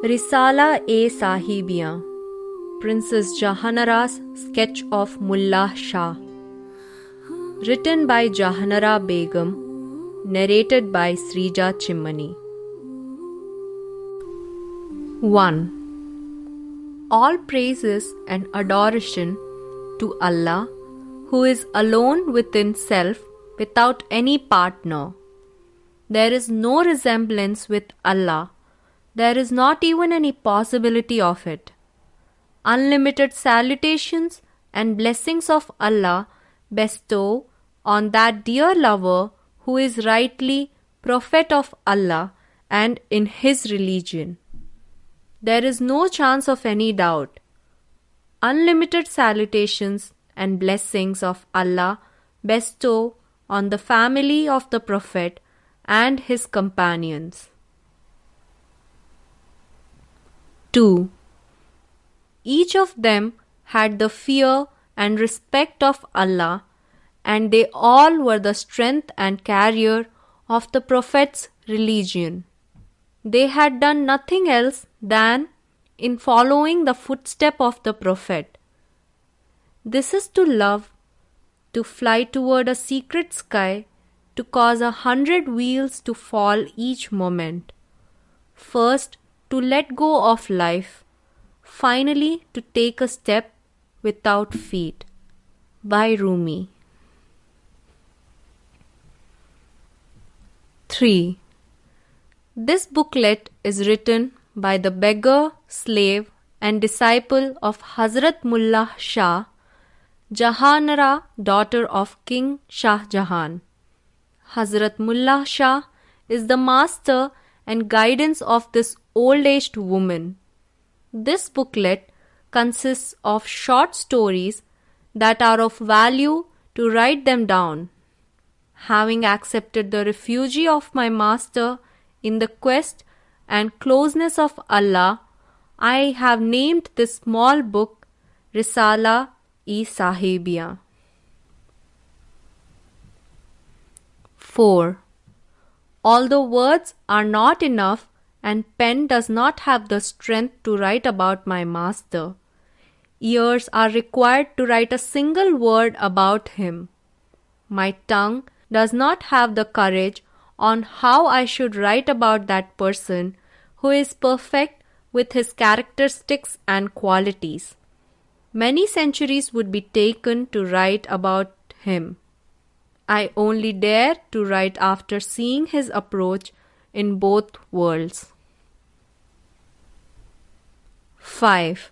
Risala-e-Sahibiyan, Princess Jahanara's sketch of Mullah Shah. Written by Jahanara Begum, narrated by Srija Chimmani. 1. All praises and adoration to Allah, who is alone within self without any partner. There is no resemblance with Allah. There is not even any possibility of it. Unlimited salutations and blessings of Allah bestow on that dear lover who is rightly prophet of Allah and in his religion. There is no chance of any doubt. Unlimited salutations and blessings of Allah bestow on the family of the Prophet and his companions. 2. Each of them had the fear and respect of Allah, and they all were the strength and carrier of the Prophet's religion. They had done nothing else than in following the footstep of the Prophet. This is to love, to fly toward a secret sky, to cause 100 wheels to fall each moment. First, to let go of life, finally to take a step without feet. By Rumi. 3. This booklet is written by the beggar, slave and disciple of Hazrat Mullah Shah, Jahanara, daughter of King Shah Jahan. Hazrat Mullah Shah is the master and guidance of this old-aged woman. This booklet consists of short stories that are of value to write them down. Having accepted the refuge of my master in the quest and closeness of Allah, I have named this small book Risala-e-Sahibiyan. 4. Although words are not enough and pen does not have the strength to write about my master, ears are required to write a single word about him. My tongue does not have the courage on how I should write about that person who is perfect with his characteristics and qualities. Many centuries would be taken to write about him. I only dare to write after seeing his approach in both worlds. 5.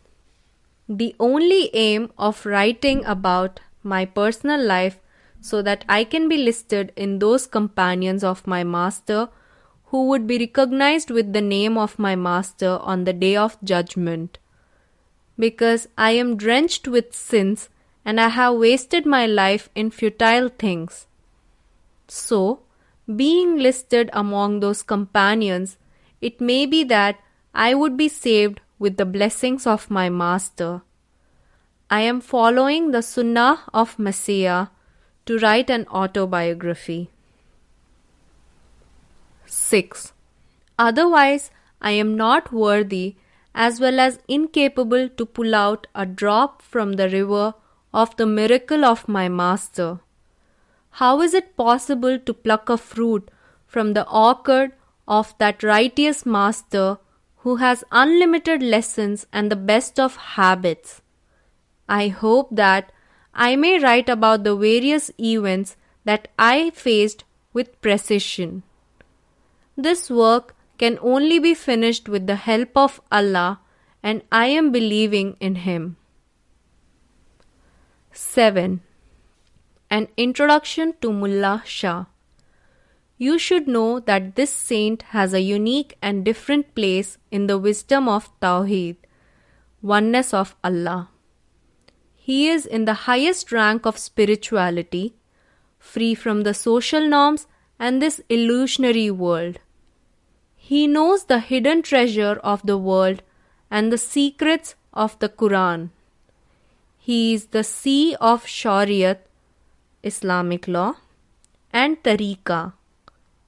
The only aim of writing about my personal life so that I can be listed in those companions of my master who would be recognized with the name of my master on the day of judgment. Because I am drenched with sins and I have wasted my life in futile things. So, being listed among those companions, it may be that I would be saved with the blessings of my master. I am following the Sunnah of Messiah to write an autobiography. 6. Otherwise, I am not worthy as well as incapable to pull out a drop from the river of the miracle of my master. How is it possible to pluck a fruit from the orchard of that righteous master who has unlimited lessons and the best of habits? I hope that I may write about the various events that I faced with precision. This work can only be finished with the help of Allah, and I am believing in Him. 7. An introduction to Mullah Shah. You should know that this saint has a unique and different place in the wisdom of Tawheed, oneness of Allah. He is in the highest rank of spirituality, free from the social norms and this illusionary world. He knows the hidden treasure of the world and the secrets of the Quran. He is the sea of Shariat, Islamic law, and Tariqa,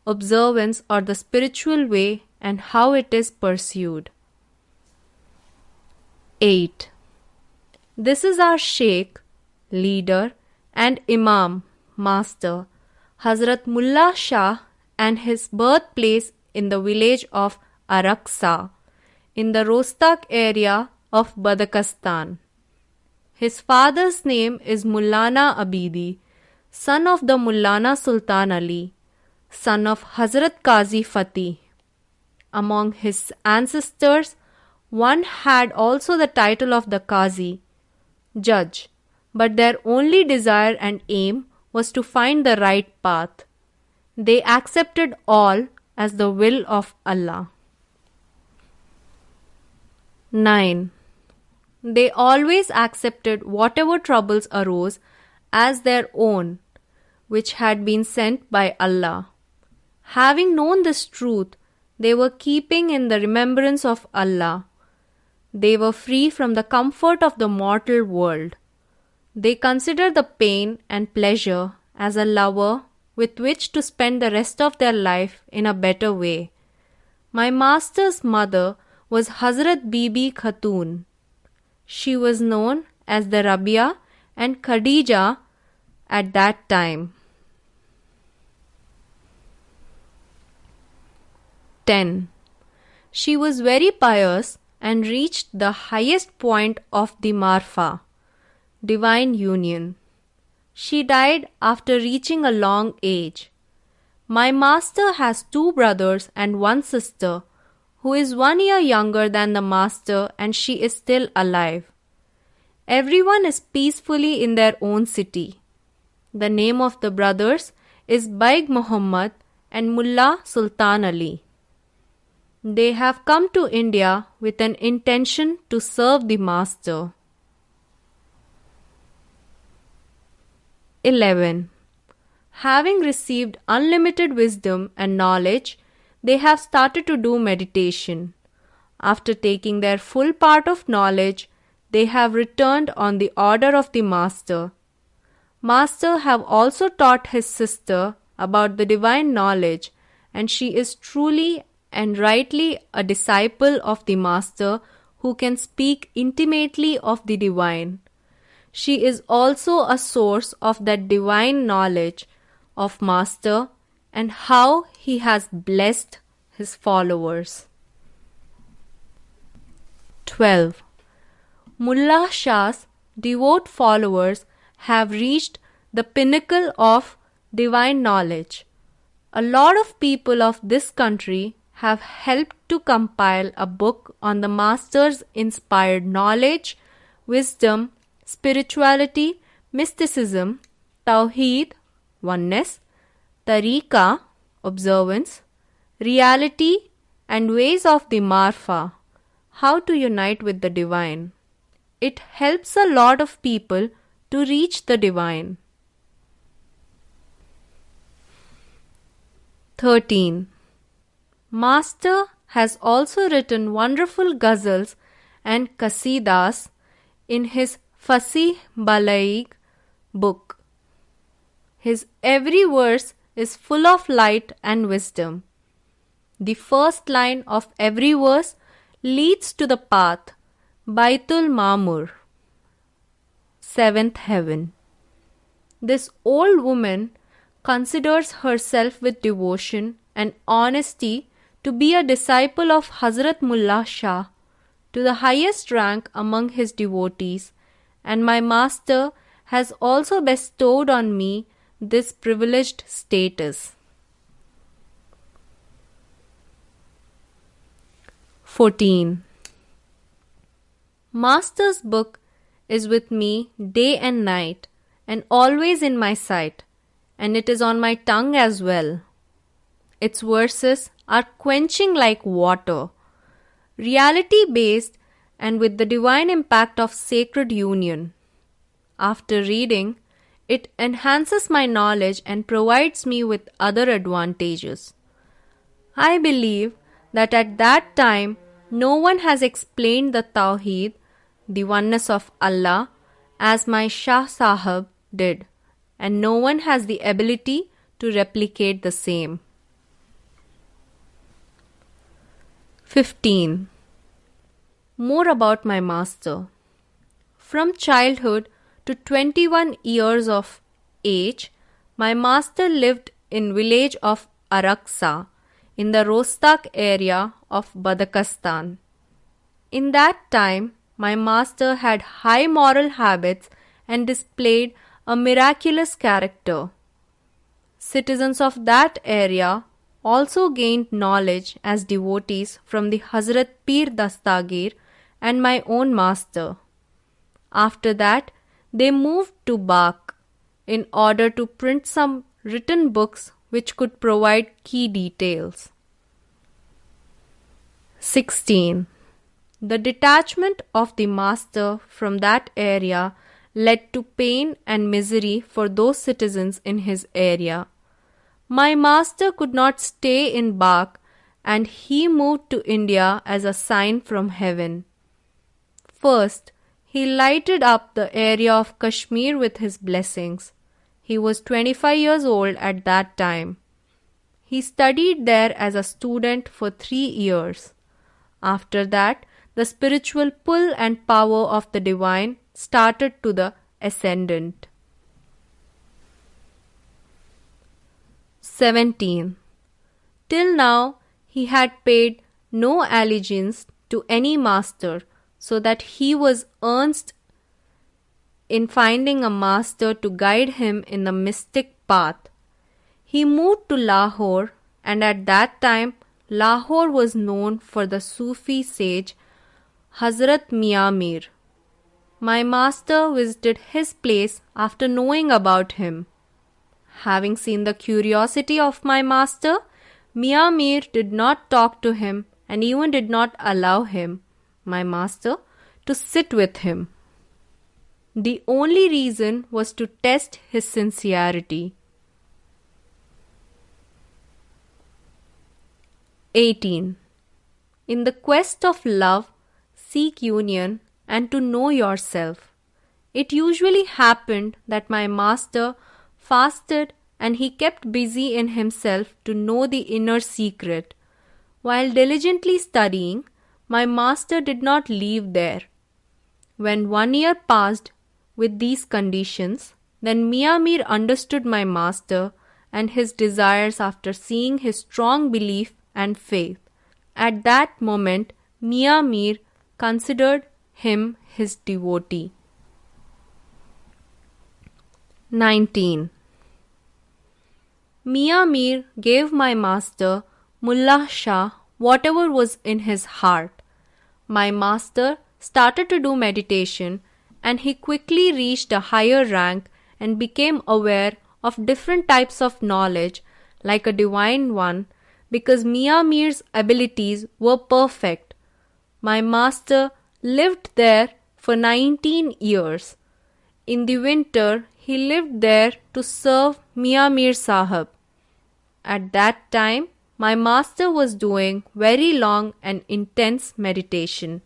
observance or the spiritual way and how it is pursued. 8. This is our Sheikh, leader, and Imam, master, Hazrat Mullah Shah, and his birthplace in the village of Araksa, in the Rostak area of Badakistan. His father's name is Mullana Abidi, son of the Mullana Sultan Ali, son of Hazrat Qazi Fatih. Among his ancestors, one had also the title of the Qazi, judge, but their only desire and aim was to find the right path. They accepted all as the will of Allah. 9. They always accepted whatever troubles arose as their own, which had been sent by Allah. Having known this truth, they were keeping in the remembrance of Allah. They were free from the comfort of the mortal world. They considered the pain and pleasure as a lover with which to spend the rest of their life in a better way. My master's mother was Hazrat Bibi Khatun. She was known as the Rabia and Khadija at that time. 10. She was very pious and reached the highest point of the Marfa, divine union. She died after reaching a long age. My master has 2 brothers and 1 sister, who is 1 year younger than the master, and she is still alive. Everyone is peacefully in their own city. The name of the brothers is Baig Muhammad and Mullah Sultan Ali. They have come to India with an intention to serve the master. 11. Having received unlimited wisdom and knowledge, they have started to do meditation. After taking their full part of knowledge, they have returned on the order of the master. Master have also taught his sister about the divine knowledge, and she is truly and rightly a disciple of the master who can speak intimately of the divine. She is also a source of that divine knowledge of master and how he has blessed his followers. 12. Mullah Shah's devout followers have reached the pinnacle of divine knowledge. A lot of people of this country have helped to compile a book on the master's inspired knowledge, wisdom, spirituality, mysticism, tawheed, oneness, tariqa, observance, reality, and ways of the marfa, how to unite with the divine. It helps a lot of people to reach the divine. 13. Master has also written wonderful ghazals and qasidas in his Fasih Balaig book. His every verse is full of light and wisdom. The first line of every verse leads to the path, Baitul Mamur, 7th heaven. This old woman considers herself with devotion and honesty to be a disciple of Hazrat Mullah Shah, to the highest rank among his devotees, and my master has also bestowed on me this privileged status. 14. Master's book is with me day and night and always in my sight, and it is on my tongue as well. Its verses are quenching like water, reality-based and with the divine impact of sacred union. After reading, it enhances my knowledge and provides me with other advantages. I believe that at that time no one has explained the Tawheed, the oneness of Allah, as my Shah Sahib did, and no one has the ability to replicate the same. 15. more about my master. From childhood to 21 years of age, my master lived in village of Araksa in the Rostak area of Badakistan. In that time, my master had high moral habits and displayed a miraculous character. Citizens of that area also gained knowledge as devotees from the Hazrat Pir Dastagir and my own master. After that, they moved to Bak in order to print some written books which could provide key details. 16. The detachment of the master from that area led to pain and misery for those citizens in his area. My master could not stay in Bak and he moved to India as a sign from heaven. First, he lighted up the area of Kashmir with his blessings. He was 25 years old at that time. He studied there as a student for 3 years. After that, the spiritual pull and power of the divine started to the ascendant. 17. Till now, he had paid no allegiance to any master, so that he was earnest in finding a master to guide him in the mystic path. He moved to Lahore, and at that time, Lahore was known for the Sufi sage Hazrat Mian Mir. My master visited his place after knowing about him. Having seen the curiosity of my master, Mian Mir did not talk to him and even did not allow him, my master, to sit with him. The only reason was to test his sincerity. 18. In the quest of love, seek union and to know yourself. It usually happened that my master fasted and he kept busy in himself to know the inner secret. While diligently studying, my master did not leave there. When 1 year passed with these conditions, then Mian Mir understood my master and his desires after seeing his strong belief and faith. At that moment, Mian Mir considered him his devotee. 19. Mian Mir gave my master, Mullah Shah, whatever was in his heart. My master started to do meditation and he quickly reached a higher rank and became aware of different types of knowledge like a divine one because Mian Mir's abilities were perfect. My master lived there for 19 years. In the winter, he lived there to serve Mian Mir Sahib. At that time, my master was doing very long and intense meditation.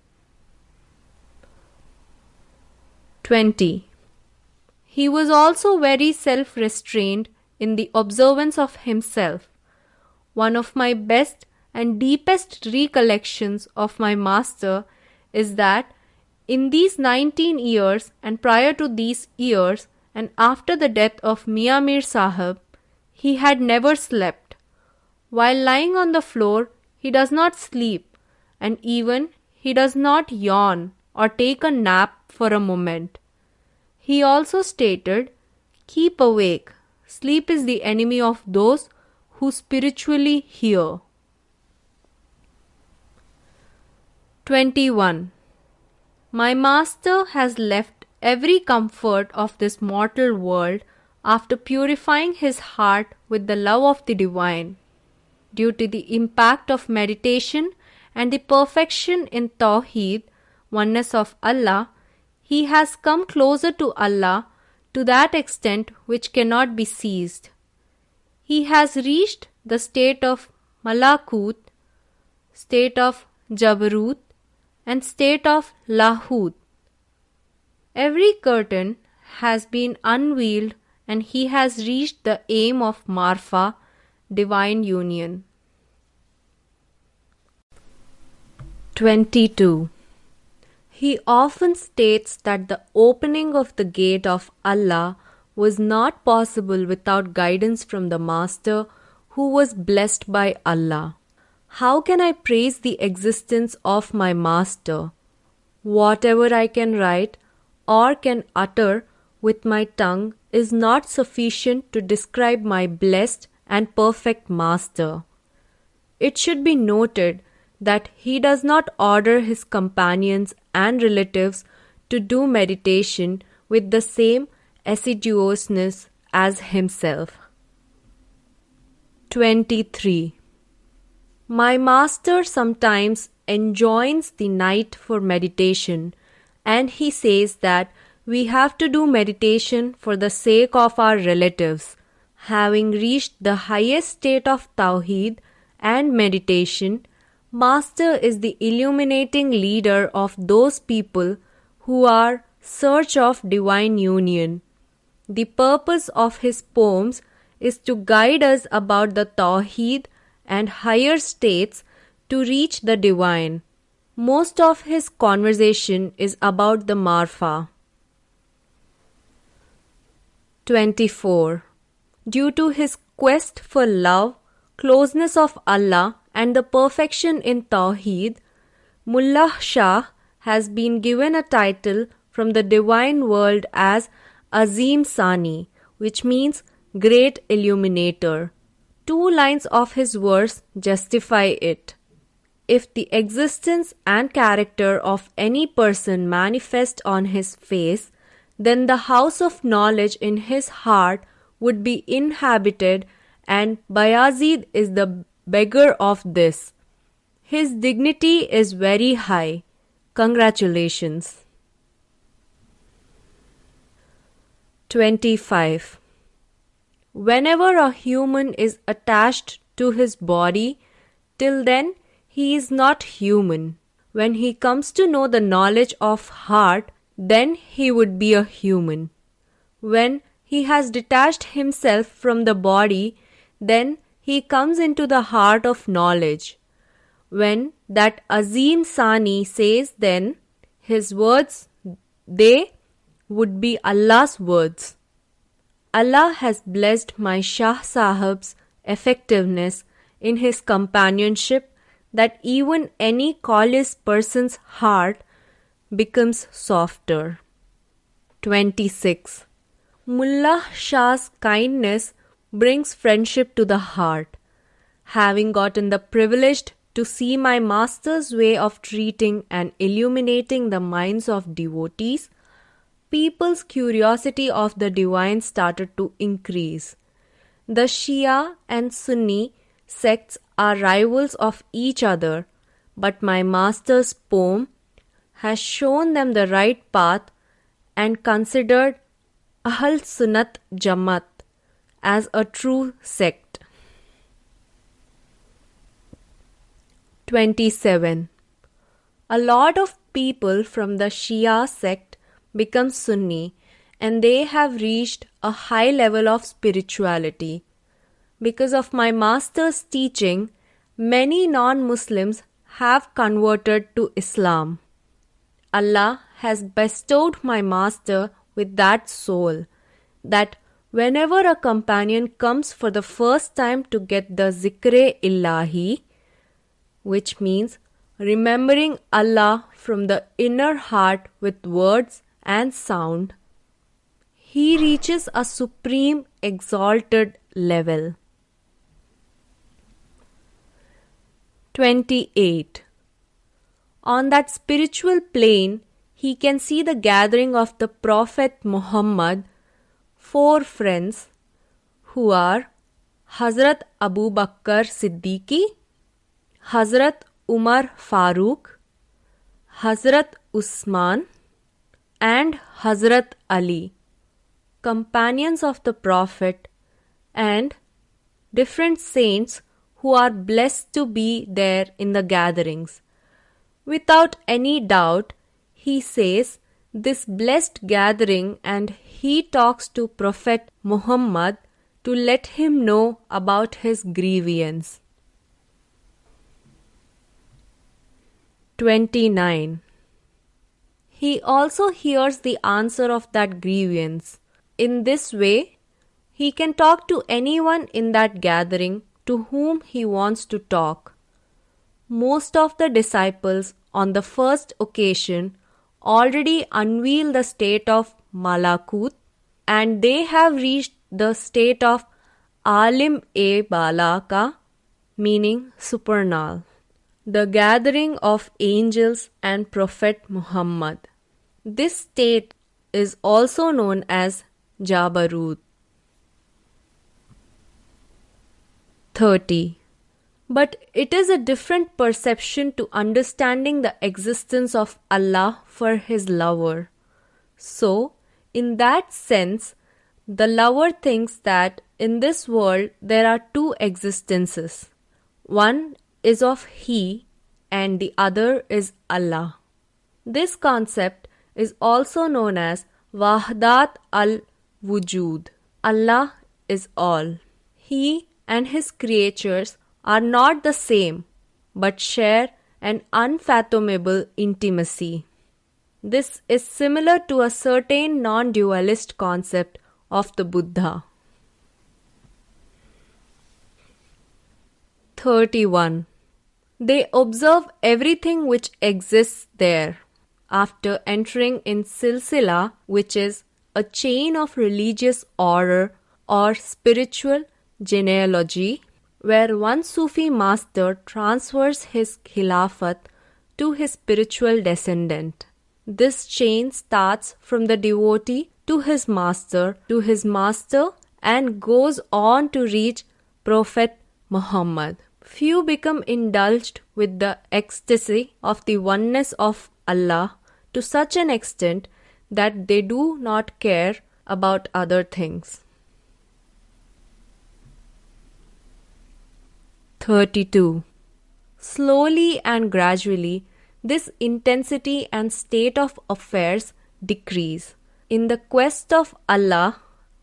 20. He was also very self-restrained in the observance of himself. One of my best and deepest recollections of my master is that in these 19 years and prior to these years and after the death of Mian Mir Sahib, he had never slept. While lying on the floor, he does not sleep, and even he does not yawn or take a nap for a moment. He also stated, "Keep awake. Sleep is the enemy of those who spiritually hear." 21. My master has left every comfort of this mortal world after purifying his heart with the love of the divine. Due to the impact of meditation and the perfection in Tawheed, oneness of Allah, he has come closer to Allah to that extent which cannot be seized. He has reached the state of Malakut, state of Jabarut, and state of Lahut. Every curtain has been unveiled and he has reached the aim of Marfa, divine union. 22. He often states that the opening of the gate of Allah was not possible without guidance from the Master who was blessed by Allah. How can I praise the existence of my Master? Whatever I can write or can utter with my tongue is not sufficient to describe my blessed and perfect Master. It should be noted that he does not order his companions and relatives to do meditation with the same assiduousness as himself. 23. My Master sometimes enjoins the night for meditation, and he says that we have to do meditation for the sake of our relatives. Having reached the highest state of Tawheed and meditation, Master is the illuminating leader of those people who are search of divine union. The purpose of his poems is to guide us about the Tawheed and higher states to reach the divine. Most of his conversation is about the Marfa. 24. Due to his quest for love, closeness of Allah and the perfection in Tawheed, Mullah Shah has been given a title from the divine world as Azim Sani, which means great illuminator. 2 lines of his verse justify it. If the existence and character of any person manifest on his face, then the house of knowledge in his heart would be inhabited, and Bayazid is the beggar of this. His dignity is very high. Congratulations. 25. Whenever a human is attached to his body, till then he is not human. When he comes to know the knowledge of heart, then he would be a human. When he has detached himself from the body, then he comes into the heart of knowledge. When that Azim Sani says, then his words, they would be Allah's words. Allah has blessed my Shah Sahib's effectiveness in his companionship that even any callous person's heart becomes softer. 26. Mullah Shah's kindness brings friendship to the heart. Having gotten the privilege to see my Master's way of treating and illuminating the minds of devotees, people's curiosity of the divine started to increase. The Shia and Sunni sects are rivals of each other, but my Master's poem has shown them the right path and considered Ahl Sunnat Jamaat as a true sect. 27. A lot of people from the Shia sect become Sunni, and they have reached a high level of spirituality. Because of my Master's teaching, many non-Muslims have converted to Islam. Allah has bestowed my Master with that soul, that whenever a companion comes for the first time to get the Zikr-e-Ilahi, which means remembering Allah from the inner heart with words and sound, he reaches a supreme exalted level. 28. On that spiritual plane, he can see the gathering of the Prophet Muhammad, 4 friends, who are Hazrat Abu Bakr Siddiqui, Hazrat Umar Farooq, Hazrat Usman, and Hazrat Ali, companions of the Prophet, and different saints who are blessed to be there in the gatherings. Without any doubt, he says this blessed gathering, and he talks to Prophet Muhammad to let him know about his grievance. 29. he also hears the answer of that grievance. In this way, he can talk to anyone in that gathering to whom he wants to talk. Most of the disciples on the first occasion already unveil the state of malakut, and they have reached the state of alim-e-balaka, meaning supernal, the gathering of angels and Prophet Muhammad. This state is also known as Jabarut. 30. But it is a different perception to understanding the existence of Allah for his lover. So, in that sense, the lover thinks that in this world there are two existences. One is of he and the other is Allah. This concept is also known as Wahdat al-Wujud. Allah is all. He and his creatures are not the same, but share an unfathomable intimacy. This is similar to a certain non-dualist concept of the Buddha. 31. They observe everything which exists there. After entering in silsila, which is a chain of religious order or spiritual genealogy, where one Sufi master transfers his khilafat to his spiritual descendant. This chain starts from the devotee to his master, and goes on to reach Prophet Muhammad. Few become indulged with the ecstasy of the oneness of Allah to such an extent that they do not care about other things. 32. Slowly and gradually, this intensity and state of affairs decrease. In the quest of Allah,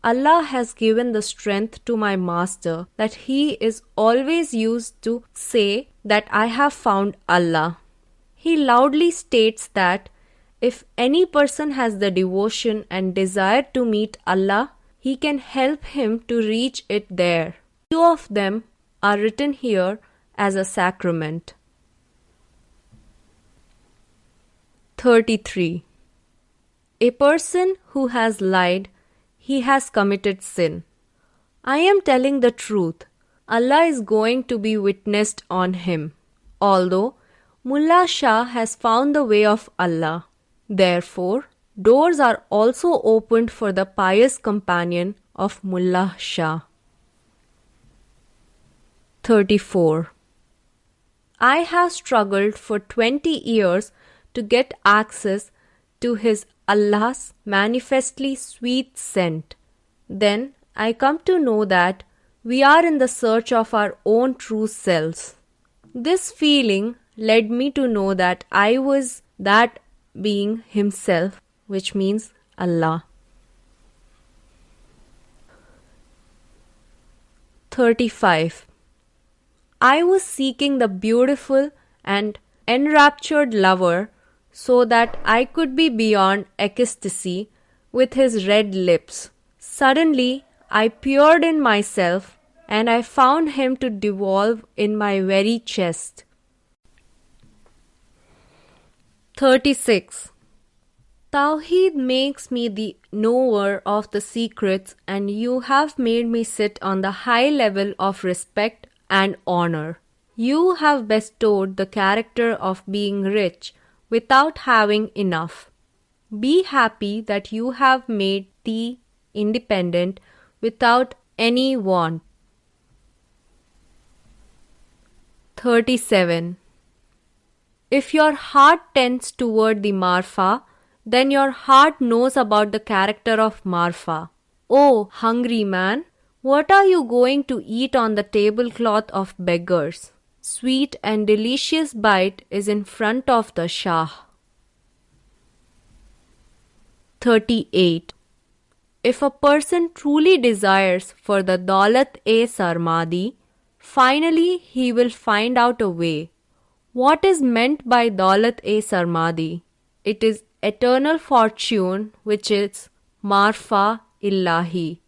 Allah has given the strength to my master that he is always used to say that I have found Allah. He loudly states that if any person has the devotion and desire to meet Allah, he can help him to reach it there. Two of them are written here as a sacrament. 33. A person who has lied, he has committed sin. I am telling the truth. Allah is going to be witnessed on him. Although Mullah Shah has found the way of Allah, therefore doors are also opened for the pious companion of Mullah Shah. 34. I have struggled for 20 years to get access to his Allah's manifestly sweet scent. Then I come to know that we are in the search of our own true selves. This feeling led me to know that I was that being himself, which means Allah. 35. I was seeking the beautiful and enraptured lover so that I could be beyond ecstasy with his red lips. Suddenly, I peered in myself and I found him to devolve in my very chest. 36. Tawheed makes me the knower of the secrets, and you have made me sit on the high level of respect and honor. You have bestowed the character of being rich without having enough. Be happy that you have made thee independent without any want. 37. If your heart tends toward the Marfa, then your heart knows about the character of Marfa. Oh, hungry man, what are you going to eat on the tablecloth of beggars? Sweet and delicious bite is in front of the Shah. 38. If a person truly desires for the Daulat-e-Sarmadi, finally he will find out a way. What is meant by Daulat-e-Sarmadi? It is eternal fortune, which is Marfa Illahi.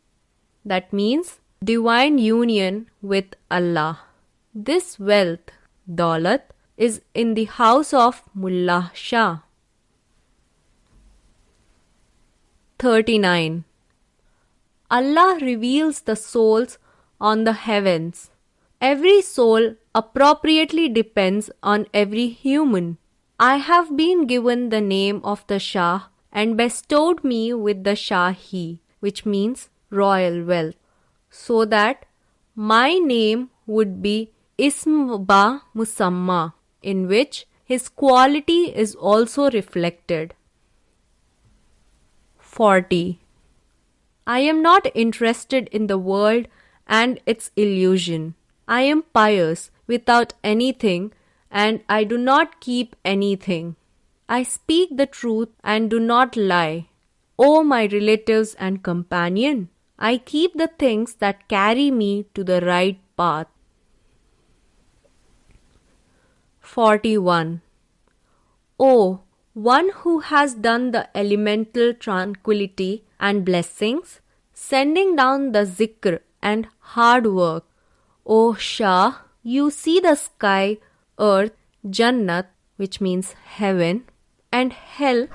That means divine union with Allah. This wealth, Daulat, is in the house of Mullah Shah. 39. Allah reveals the souls on the heavens. Every soul appropriately depends on every human. I have been given the name of the Shah and bestowed me with the Shahi, which means royal wealth, so that my name would be Ism Ba Musamma, in which his quality is also reflected. 40. I am not interested in the world and its illusion. I am pious without anything, and I do not keep anything. I speak the truth and do not lie. O my relatives and companion, I keep the things that carry me to the right path. 41. O one who has done the elemental tranquility and blessings, sending down the zikr and hard work. O Shah, you see the sky, earth, Jannat, which means heaven, and hell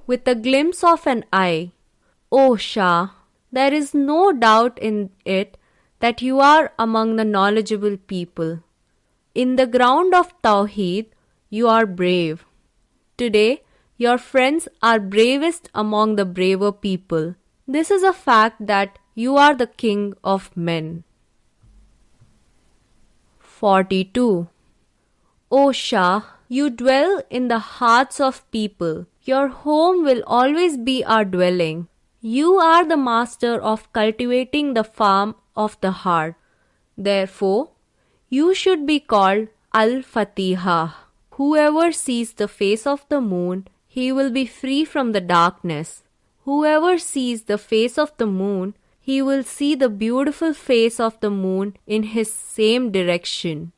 with a glimpse of an eye. O Shah, there is no doubt in it that you are among the knowledgeable people. In the ground of Tawheed, you are brave. Today, your friends are bravest among the braver people. This is a fact that you are the king of men. 42. O Shah, you dwell in the hearts of people. Your home will always be our dwelling. You are the master of cultivating the farm of the heart. Therefore, you should be called Al-Fatiha. Whoever sees the face of the moon, he will be free from the darkness. Whoever sees the face of the moon, he will see the beautiful face of the moon in his same direction.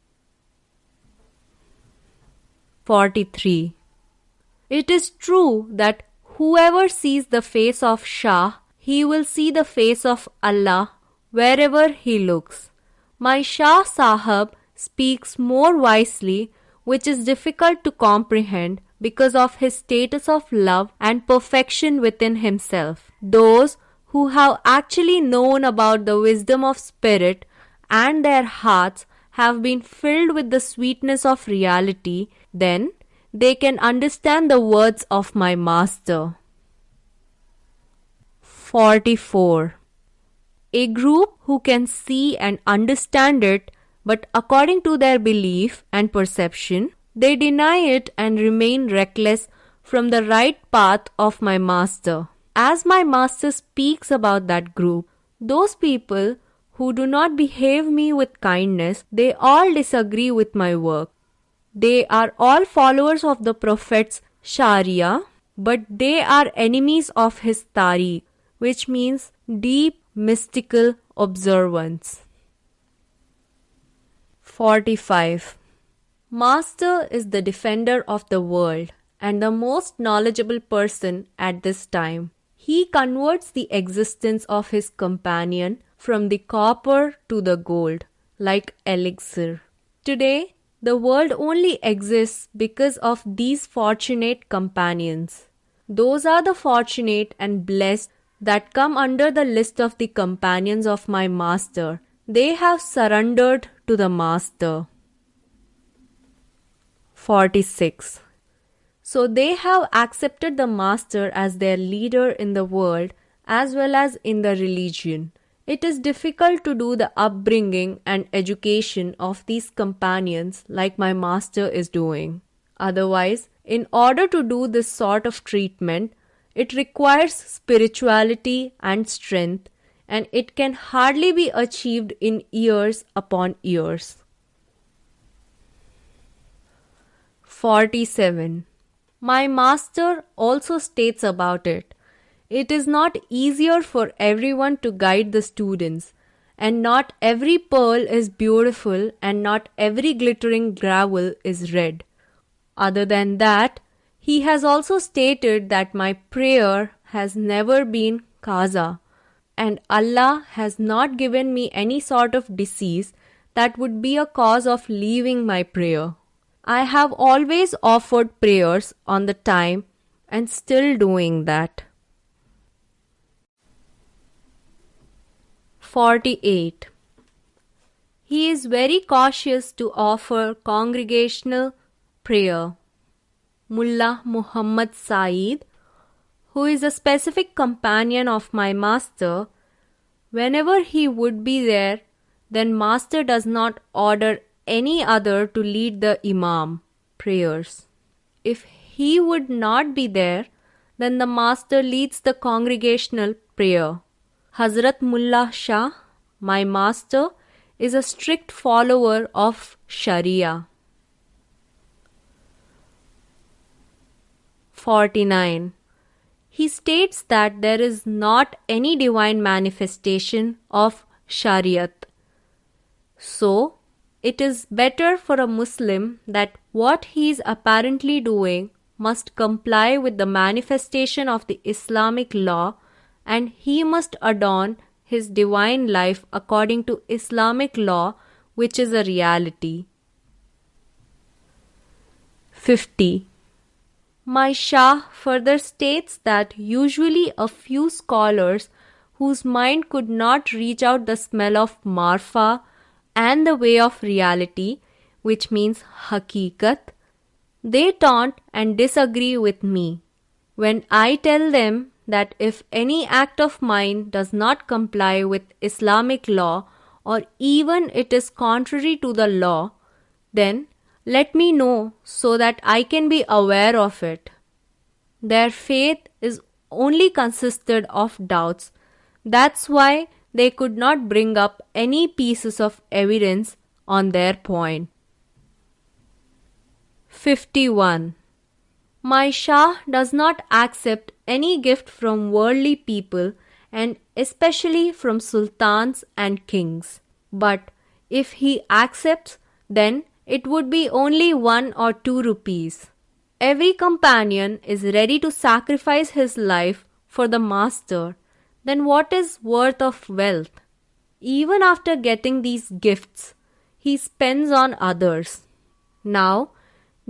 43. It is true that whoever sees the face of Shah, he will see the face of Allah wherever he looks. My Shah Sahab speaks more wisely, which is difficult to comprehend because of his status of love and perfection within himself. Those who have actually known about the wisdom of spirit and their hearts have been filled with the sweetness of reality, then they can understand the words of my master. 44. A group who can see and understand it, but according to their belief and perception, they deny it and remain reckless from the right path of my master. As my master speaks about that group, those people who do not behave me with kindness, they all disagree with my work. They are all followers of the Prophet's Sharia, but they are enemies of his Tariq, which means deep mystical observance. 45. Master is the defender of the world and the most knowledgeable person at this time. He converts the existence of his companion from the copper to the gold, like elixir. Today, the world only exists because of these fortunate companions. Those are the fortunate and blessed that come under the list of the companions of my master. They have surrendered to the master. 46. So they have accepted the master as their leader in the world as well as in the religion. It is difficult to do the upbringing and education of these companions like my master is doing. Otherwise, in order to do this sort of treatment, it requires spirituality and strength, and it can hardly be achieved in years upon years. 47. My master also states about it. It is not easier for everyone to guide the students, and not every pearl is beautiful and not every glittering gravel is red. Other than that, He has also stated that my prayer has never been qaza, and Allah has not given me any sort of disease that would be a cause of leaving my prayer. I have always offered prayers on the time and still doing that. 48. He is very cautious to offer congregational prayer. Mullah Muhammad Saeed, who is a specific companion of my master, whenever he would be there, then master does not order any other to lead the imam prayers. If he would not be there, then the master leads the congregational prayer. Hazrat Mullah Shah, my master, is a strict follower of Sharia. 49. He states that there is not any divine manifestation of Shariat. So, it is better for a Muslim that what he is apparently doing must comply with the manifestation of the Islamic law, and he must adorn his divine life according to Islamic law, which is a reality. 50. My Shah further states that usually a few scholars whose mind could not reach out the smell of marfa and the way of reality, which means hakikat, they taunt and disagree with me when I tell them that if any act of mine does not comply with Islamic law, or even it is contrary to the law, then let me know so that I can be aware of it. Their faith is only consisted of doubts. That's why they could not bring up any pieces of evidence on their point. 51. My Shah does not accept any gift from worldly people, and especially from sultans and kings. But if he accepts, then it would be only 1 or 2 rupees. Every companion is ready to sacrifice his life for the master. Then what is worth of wealth? Even after getting these gifts, he spends on others. Now,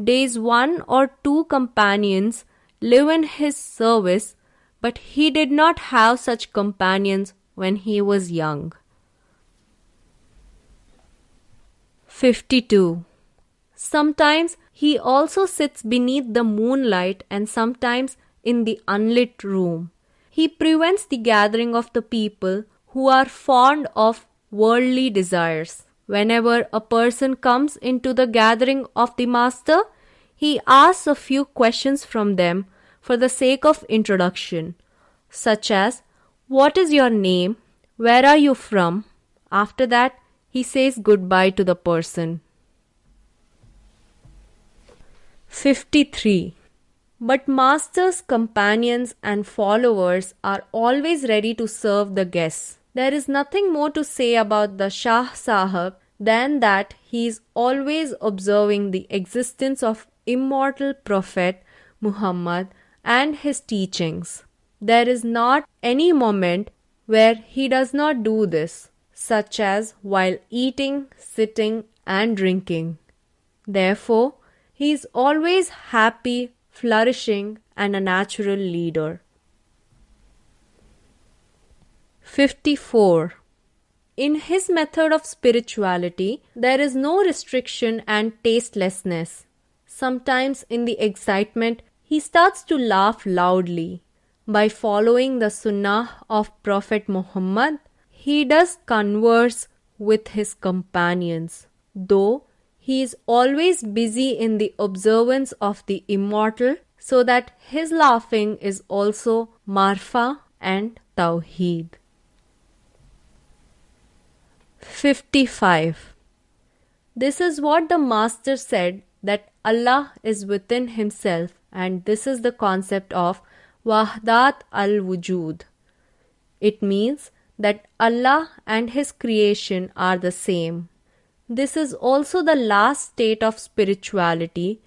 days 1 or 2 companions live in his service, but he did not have such companions when he was young. 52. Sometimes he also sits beneath the moonlight and sometimes in the unlit room. He prevents the gathering of the people who are fond of worldly desires. Whenever a person comes into the gathering of the master, he asks a few questions from them for the sake of introduction, such as, "What is your name? Where are you from?" After that, he says goodbye to the person. 53. But master's companions and followers are always ready to serve the guests. There is nothing more to say about the Shah Sahib than that he is always observing the existence of immortal Prophet Muhammad and his teachings. There is not any moment where he does not do this, such as while eating, sitting, and drinking. Therefore, he is always happy, flourishing, and a natural leader. 54. In his method of spirituality, there is no restriction and tastelessness. Sometimes in the excitement, he starts to laugh loudly. By following the sunnah of Prophet Muhammad, he does converse with his companions, though he is always busy in the observance of the immortal, so that his laughing is also marfa and tawheed. 55. This is what the Master said, that Allah is within himself, and this is the concept of Wahdat al-Wujud. It means that Allah and his creation are the same. This is also the last state of spirituality,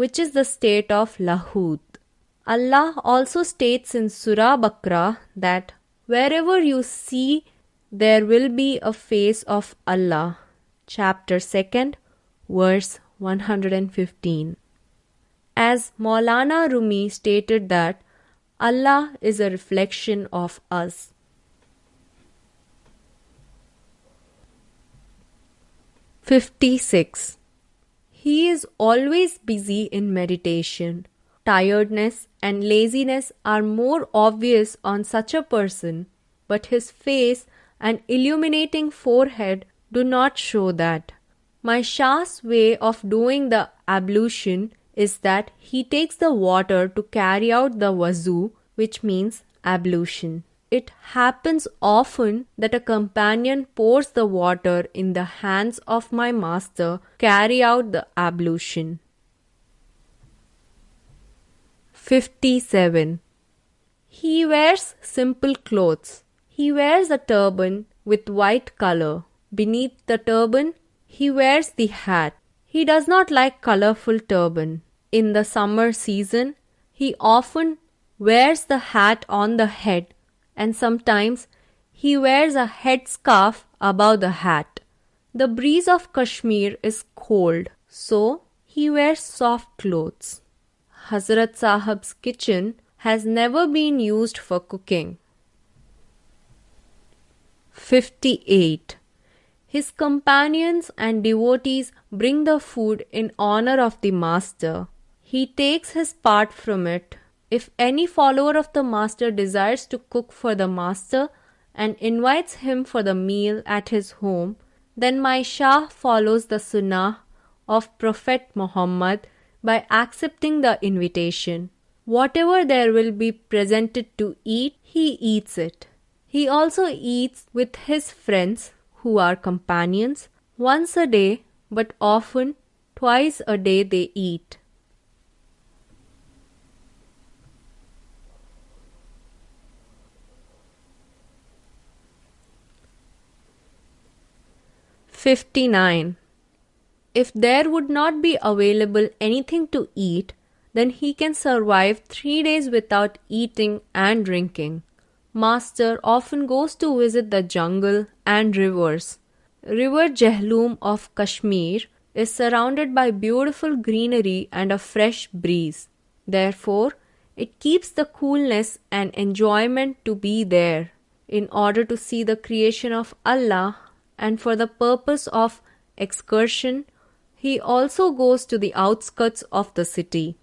which is the state of Lahut. Allah also states in Surah Baqarah that wherever you see there will be a face of Allah. Chapter 2, verse 115. As Maulana Rumi stated that Allah is a reflection of us. 56. He is always busy in meditation. Tiredness and laziness are more obvious on such a person, but his face and illuminating forehead do not show that. My Shah's way of doing the ablution is that he takes the water to carry out the wuzu, which means ablution. It happens often that a companion pours the water in the hands of my master, carry out the ablution. 57. He wears simple clothes. He wears a turban with white color. Beneath the turban, he wears the hat. He does not like colorful turban. In the summer season, he often wears the hat on the head, and sometimes he wears a headscarf above the hat. The breeze of Kashmir is cold, so he wears soft clothes. Hazrat Sahib's kitchen has never been used for cooking. 58. His companions and devotees bring the food in honor of the master. He takes his part from it. If any follower of the master desires to cook for the master and invites him for the meal at his home, then my Shah follows the sunnah of Prophet Muhammad by accepting the invitation. Whatever there will be presented to eat, he eats it. He also eats with his friends, who are companions, once a day, but often twice a day they eat. 59. If there would not be available anything to eat, then he can survive 3 days without eating and drinking. Master often goes to visit the jungle and rivers. River Jhelum of Kashmir is surrounded by beautiful greenery and a fresh breeze. Therefore, it keeps the coolness and enjoyment to be there. In order to see the creation of Allah and for the purpose of excursion, he also goes to the outskirts of the city.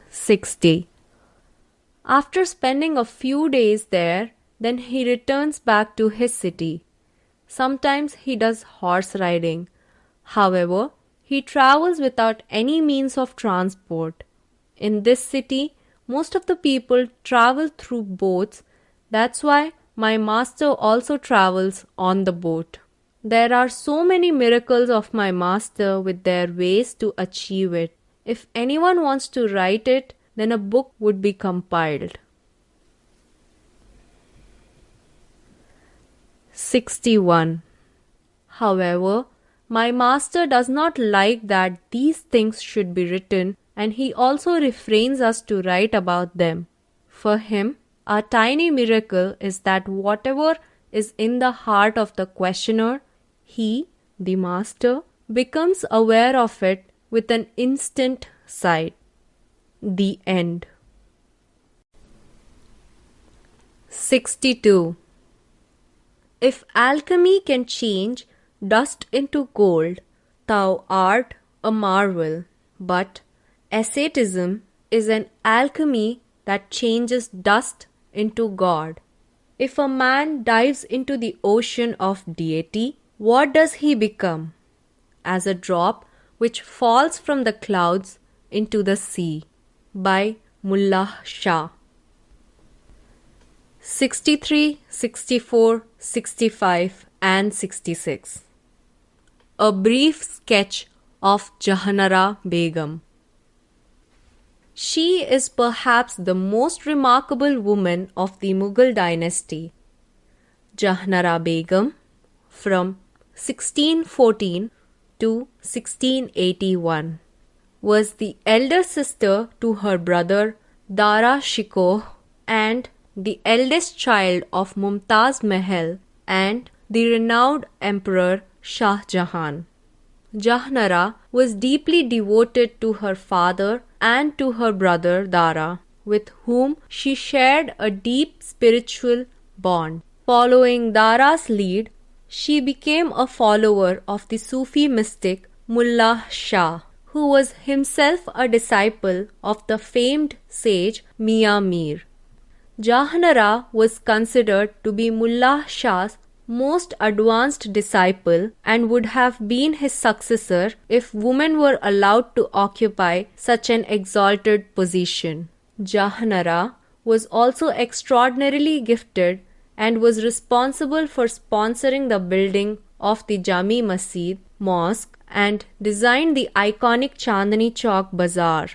60. After spending a few days there, then he returns back to his city. Sometimes he does horse riding. However, he travels without any means of transport. In this city, most of the people travel through boats. That's why my master also travels on the boat. There are so many miracles of my master with their ways to achieve it. If anyone wants to write it, then a book would be compiled. 61. However, my master does not like that these things should be written, and he also refrains us to write about them. For him, a tiny miracle is that whatever is in the heart of the questioner, he, the master, becomes aware of it with an instant sight. The end. 62. If alchemy can change dust into gold, thou art a marvel. But asceticism is an alchemy that changes dust into God. If a man dives into the ocean of deity, what does he become? As a drop which falls from the clouds into the sea. By Mullah Shah. 63, 64, 65 and 66. A brief sketch of Jahanara Begum. She is perhaps the most remarkable woman of the Mughal dynasty. Jahanara Begum, from 1614 to 1681. was the elder sister to her brother Dara Shikoh and the eldest child of Mumtaz Mahal and the renowned Emperor Shah Jahan. Jahanara was deeply devoted to her father and to her brother Dara, with whom she shared a deep spiritual bond. Following Dara's lead, she became a follower of the Sufi mystic Mullah Shah, who was himself a disciple of the famed sage Mian Mir. Jahanara was considered to be Mullah Shah's most advanced disciple and would have been his successor if women were allowed to occupy such an exalted position. Jahanara was also extraordinarily gifted and was responsible for sponsoring the building of the Jami Masjid mosque and designed the iconic Chandni Chowk Bazaar.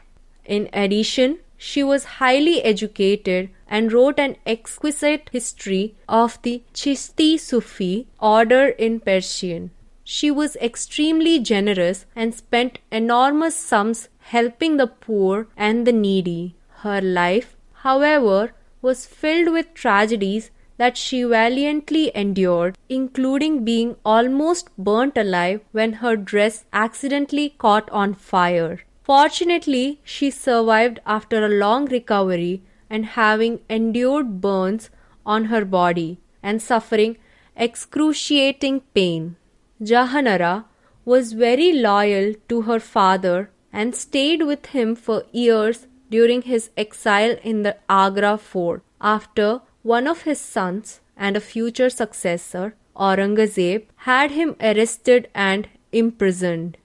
In addition, she was highly educated and wrote an exquisite history of the Chishti Sufi order in Persian. She was extremely generous and spent enormous sums helping the poor and the needy. Her life, however, was filled with tragedies that she valiantly endured, including being almost burnt alive when her dress accidentally caught on fire. Fortunately, she survived after a long recovery and having endured burns on her body and suffering excruciating pain. Jahanara was very loyal to her father and stayed with him for years during his exile in the Agra fort. After one of his sons and a future successor, Aurangzeb, had him arrested and imprisoned.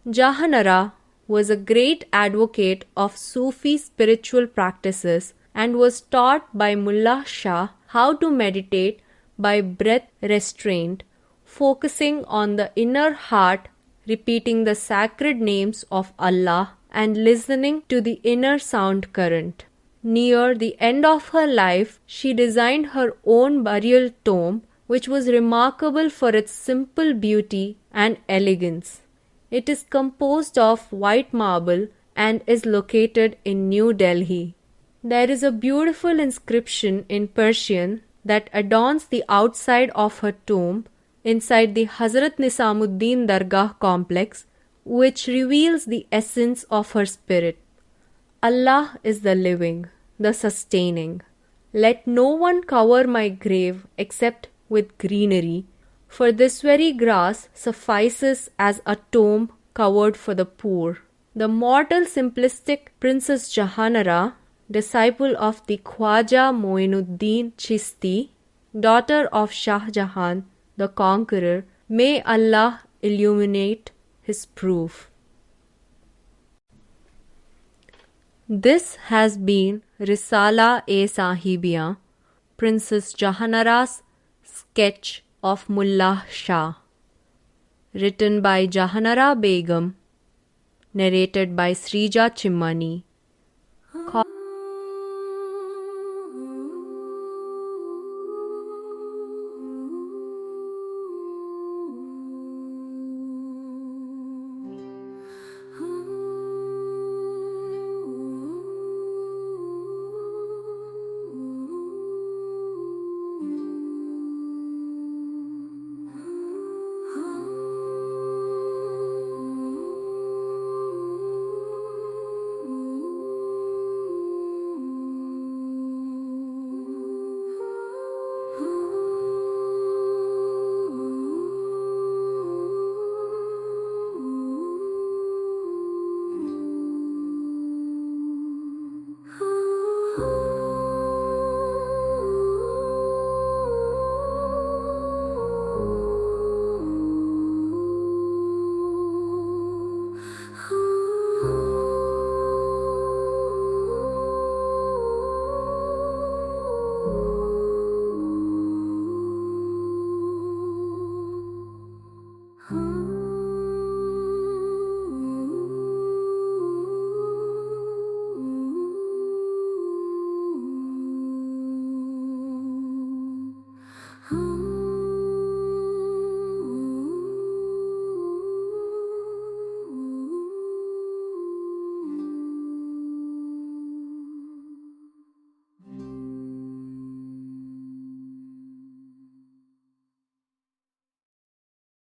Jahanara was a great advocate of Sufi spiritual practices and was taught by Mullah Shah how to meditate by breath restraint, focusing on the inner heart, repeating the sacred names of Allah and listening to the inner sound current. Near the end of her life, she designed her own burial tomb, which was remarkable for its simple beauty and elegance. It is composed of white marble and is located in New Delhi. There is a beautiful inscription in Persian that adorns the outside of her tomb inside the Hazrat Nisamuddin Dargah complex, which reveals the essence of her spirit. Allah is the living, the sustaining. Let no one cover my grave except with greenery, for this very grass suffices as a tomb covered for the poor. The mortal simplistic Princess Jahanara, disciple of the Khwaja Moinuddin Chishti, daughter of Shah Jahan, the Conqueror, may Allah illuminate his proof. This has been Risala-e-Sahibiyan, Princess Jahanara's sketch of Mullah Shah, written by Jahanara Begum, narrated by Srija Chimmani.